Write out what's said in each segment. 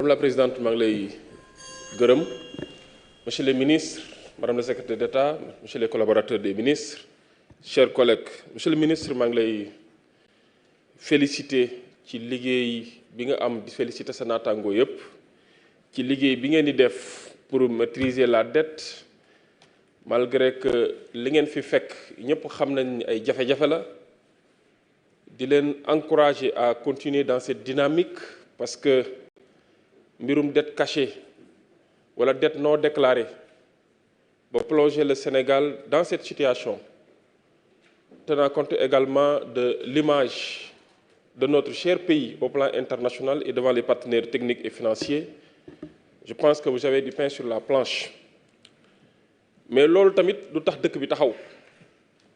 Madame la Présidente, maa ngi lay gërëm Monsieur le ministre, Madame la Secrétaire d'État, Monsieur les collaborateurs des ministres, chers collègues, Monsieur le ministre, maa ngi lay féliciter ci liggéey bi nga am di féliciter sa naataangoo yépp ci liggéey bi ngeen di def pour maîtriser la dette malgré que li ngeen fi fekk ñëpp xam nañ ay jafe-jafe la di leen encourager à continuer dans cette dynamique parce que mbirum dette cachée wala dette non déclarée va plonger le Sénégal dans cette situation, tenant compte également de l'image de notre cher pays au plan international et devant les partenaires techniques et financiers. Je pense que vous avez du pain sur la planche. Mais loolu tamit du tax dëkk bi taxaw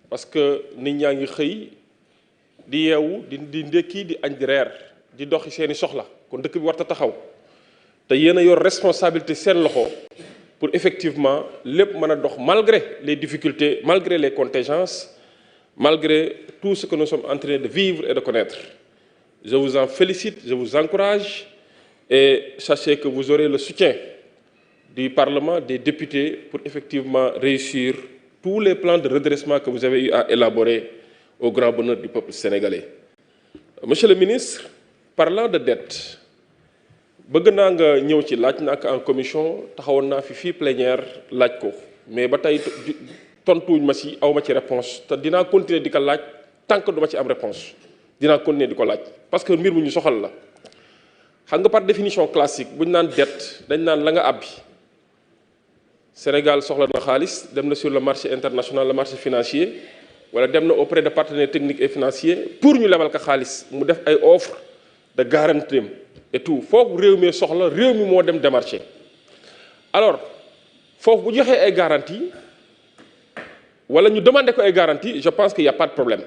parce que nit ñaa ngi xëy di yeewu di ndékki di añ di reer di doxi seeni soxla kon dëkk bi warta taxaw te yéen a yor responsabilité seen loxo pour effectivement lépp mën a dox malgré les difficultés, malgré les contingences, malgré tout ce que nous sommes en train de vivre et de connaître. Je vous en félicite, je vous encourage et sachez que vous aurez le soutien du Parlement, des députés pour effectivement réussir tous les plans de redressement que vous avez eu à élaborer au grand bonheur du peuple sénégalais. Monsieur le ministre, parlant de dette, bëgg naa nga ñëw ci laaj naa ko en commission taxawoon naa fi plénière laaj ko mais ba tey tontuwuñ ma ci aw ma ci réponse te dinaa continuer di ko laaj tant que duma ci am réponse dinaa continuer di ko laaj parce que mbir mu ñu soxal la xam nga par définition classique bu ñu naan dette dañ naan la nga àbbi Sénégal soxla na xaalis dem na sur le marché international le marché financier wala dem na auprès de partenaires techniques et financiers pour ñu lebal ko xaalis mu def ay offre de garantie et tout foofu réew mi soxla réew mi moo dem démarché alors foofu bu joxee ay garantie wala ñu demandé ko ay garantie je pense qu'il y a pas de problème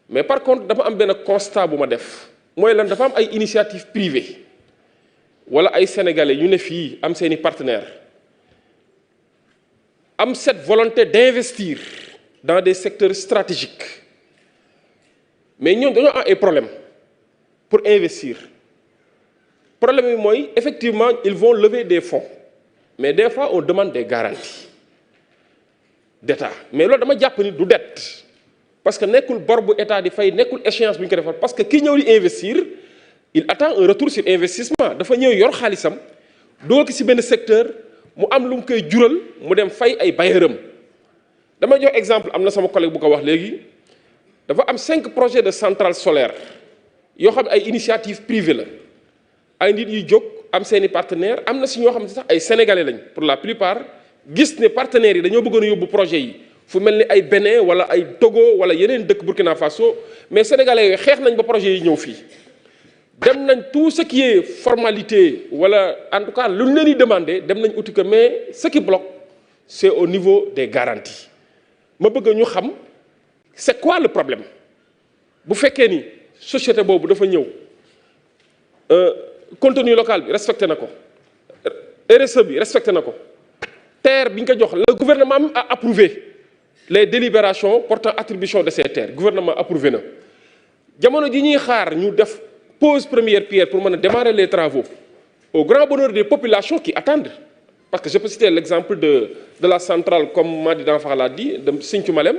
mais par contre dafa am benn constat bu ma def mooy lan dafa am ay initiative privée wala ay sénégalais yu ne fii am seeni partenaires am cette volonté d'investir dans des secteurs stratégiques mais ñoom dañoo am ay problèmes pour investir problème bi mooy effectivement ils vont lever des fonds mais des fois on demande des garanties d'État mais loolu dama jàpp ni du dette parce que nekkul bor bu état di fay nekkul échéance bu ñu ko defal parce que ki ñëw di investir il attend un retour sur investissement dafa ñëw yor xaalisam dugal ko ci benn secteur mu am lu mu koy jural mu dem fay ay bailleuram damay jox exemple am na sama collègue bu ko wax léegi dafa am 5 projets de centrales solaires yoo xam ne ay initiatives privées la ay nit yu jóg am seeni partenaires am na si ñoo xam ne sax ay sénégalais lañ pour la plupart gis ne partenaires yi dañoo bëggoon a yóbbu projet yi fu mel ni ay Bénin wala ay Togo wala yeneen dëkk Burkina Faso mais sénégalais yooyu xeex nañ ba projet yi ñëw fii dem nañ tout ce qui est formalité wala en tout cas lu ñu leen di demandé dem nañ uti ko mais ce qui bloque c'est au niveau des garanties ma bëgg ñu xam c'est quoi le problème bu fekkee ni société boobu dafa ñëw contenu local bi respecté na ko RSE bi respecté na ko terre bi ñu ko jox le gouvernement a approuvé les délibérations portant attribution de ces terres gouvernement approuvé na jamono ji ñuy xaar ñu def pose première pierre pour mën a démarrer les travaux au grand bonheur des populations qui attendent parce que je peux citer l'exemple de la centrale comme Madi Danfakh l'a dit de Sinthiou Malem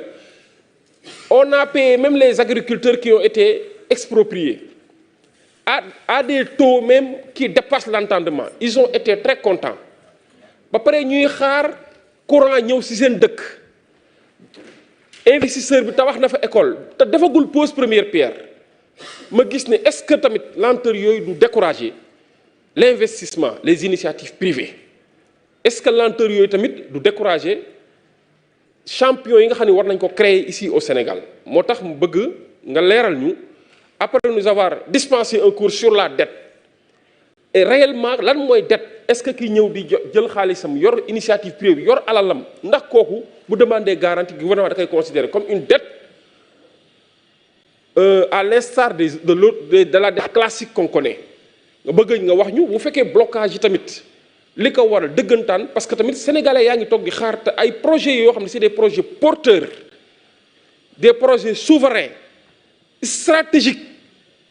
on a payé même les agriculteurs qui ont été expropriés à des taux même qui dépassent l'entendement ils ont été très contents ba pare ñuy xaar courant ñëw ci seen dëkk investisseur bi tabax na fa école te defagul pose première pierre ma gis ne est-ce que tamit lenteur yooyu du décourager l'investissement les initiatives privées est-ce que lenteur yooyu tamit du décourager champion yi nga xam ne war nañ ko créer ici au Sénégal moo tax mu bëgg nga leeral ñu après nous avoir dispensé un cours sur la dette et réellement lan mooy dette est-ce que ki ñëw di jël xaalisam yor initiative privée yor alalam ndax kooku bu demander garantie gouvernement da koy considérer comme une dette à l'instar de la dette classique qu'on connaît nga bëgg nga wax ñu bu fekkee blocage yi tamit li ko waral dëggantaan parce que tamit sénégalais yaa ngi toog di xaar te ay projets yoo xam ne c'est des projets porteurs des projets souverains stratégiques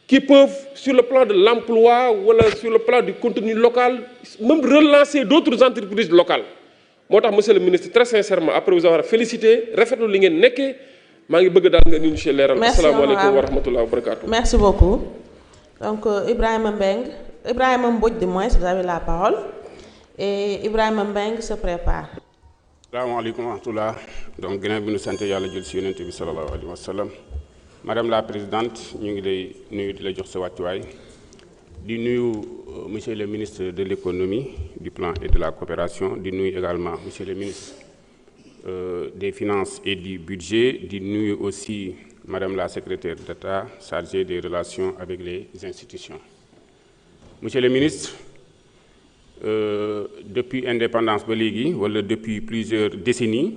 qui peuvent, sur le plan de l'emploi ou sur le plan du contenu local, même relancer d'autres entreprises locales. moo tax monsieur le ministre très sincèrement après vous avoir félicité rafetlu li ngeen nekkee maa ngi bëgg daal nga ñu ci leeral. asalaamaaleykum wa rahmatulah wa barakaatu. merci beaucoup donc Ibrahima Mbodj du moins vous avez la parole et Ibrahima Mbengue se prépare. salaamaaleykum wa rahmatulah donc ginnaaw bi ñu sant yàlla jël si yonent bi sallallahu alayhi wa sallam madame la présidente ñu ngi lay nuyu di la jox sa wàccuwaay di nuyu monsieur le ministre de l'économie du plan et de la coopération di nuyu également monsieur le ministre des finances et du budget di nuyu aussi madame la secrétaire d'État chargée des relations avec les institutions. Monsieur le ministre depuis indépendance ba léegi wala depuis plusieurs décennies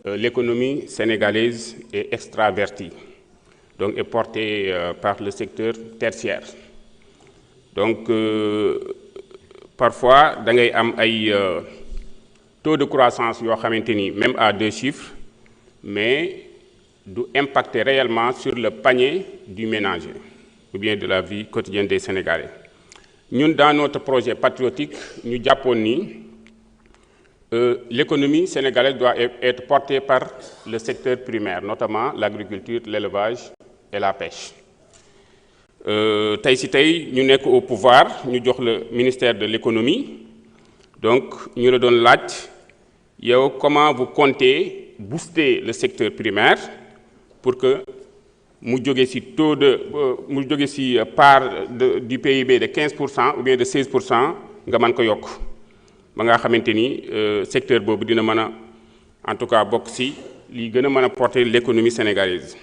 l'économie sénégalaise est extravertie donc est portée par le secteur tertiaire. Donc parfois da ngay am ay taux de croissance yoo xamante ni même à 2 chiffres mais du impacter réellement sur le panier du ménager ou bien de la vie quotidienne des Sénégalais. Ñun dans notre projet patriotique ñu jàppoon ni l'économie sénégalaise doit être portée par le secteur primaire, notamment l'agriculture, l'élevage et la pêche. Tey si tey ñu nekk au pouvoir ñu jox le ministère de l'économie donc ñu la doon laaj yow comment vous comptez booster le secteur primaire pour que mu jóge ci taux de mu jóge ci part du PIB de 15% ou bien de 16% nga mën ko yokk ba nga xamante ni secteur boobu dina mën a en tout cas bokk ci li gën a mën a porter l'économie sénégalaise.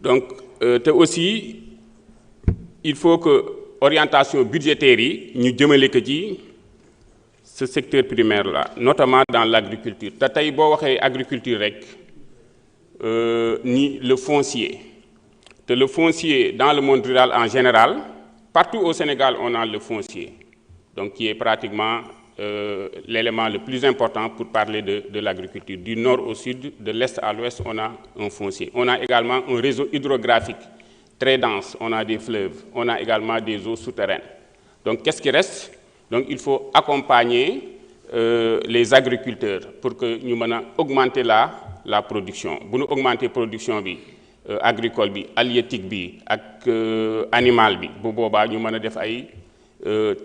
Donc te aussi il faut que orientation budgétaire yi ñu jëmale ko ci ce secteur primaire là notamment dans l'agriculture te tey boo waxee agriculture rek ni le foncier te le foncier dans le monde rural en général partout au Sénégal on a le foncier donc qui est pratiquement l'élément le plus important pour parler de l'agriculture. Du nord au sud, de l'est à l'ouest, on a un foncier. On a également un réseau hydrographique très dense, on a des fleuves, on a également des eaux souterraines. Donc qu'est-ce qui reste? Donc il faut accompagner les agriculteurs pour que ñu mën a augmenter la production. Bu ñu augmenter production bi agricole bi, halieutique bi ak animal bi, bu boobaa ñu mën a def ay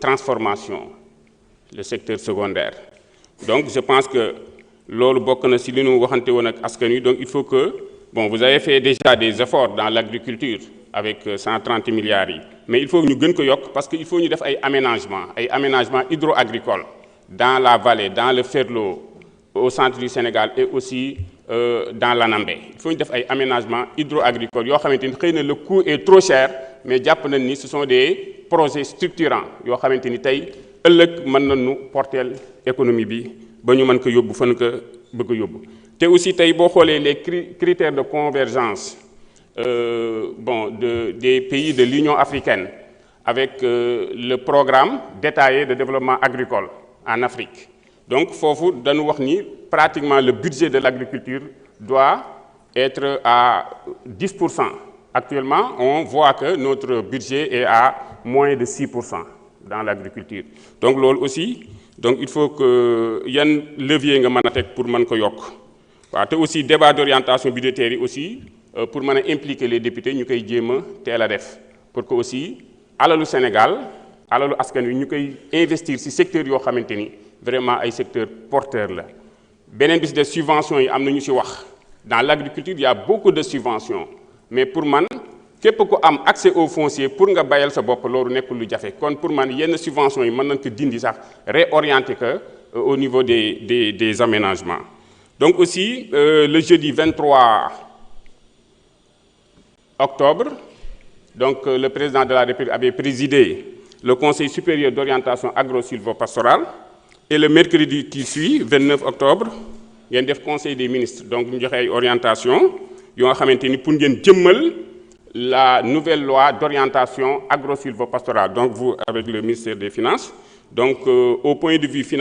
transformation. Le secteur secondaire. Donc je pense que loolu bokk na ci li ñu waxante woon ak askan wi donc il faut que vous avez fait déjà des efforts dans l'agriculture avec 130 milliards yi mais il faut ñu gën ko yokk parce que il faut ñu def ay aménagements hydro-agricoles dans la vallée, dans le Ferlo, au centre du Sénégal et aussi dans l'Anambé. Il faut ñu def ay aménagements hydro-agricoles yoo xamante ni xëy na le coût est trop cher mais jàpp nañ ni ce sont des projets structurants yoo xamante ni tey ëllëg mën nañu porteel économie bi ba ñu mën ko yóbbu fan ko bëgg a yóbbu te aussi tey boo xoolee les critères de convergence des pays de l'Union africaine avec le programme détaillé de développement agricole en Afrique. Donc foofu dañu wax ni pratiquement le budget de l'agriculture doit être à 10%. Actuellement, on voit que notre budget est à moins de 6%. Dans l'agriculture. Donc loolu aussi donc il faut que yan levier nga mën a teg pour mën ko yokk waaw te aussi débat d'orientation budgétaire yi aussi pour mën a impliquer les députés ñu koy jéem a teel a def pour que aussi alalu Sénégal alalu askan wi ñu koy investir ci secteur yoo xamante ni vraiment ay secteur porteur la beneen bis des subventions yi am na ñu ci wax dans l'agriculture il y a beaucoup de subventions mais pour man képp ku am accès au foncier pour nga bayal sa bopp loolu nekkul lu jafe kon pour man yenn subventions yi mën nañ ko dindi sax réorienter que au niveau des aménagements. Donc aussi le jeudi 23 octobre donc le président de la République avait présidé le Conseil supérieur d'orientation agro-sylvo-pastorale et le mercredi qui suit 29 octobre ngeen def Conseil des ministres donc ñu joxe ay orientation yoo nga xamante ni pour ngeen jëmmal la nouvelle loi d'orientation agro-sylvo-pastorale, donc vous avec le ministère des Finances. Donc au point de vue financier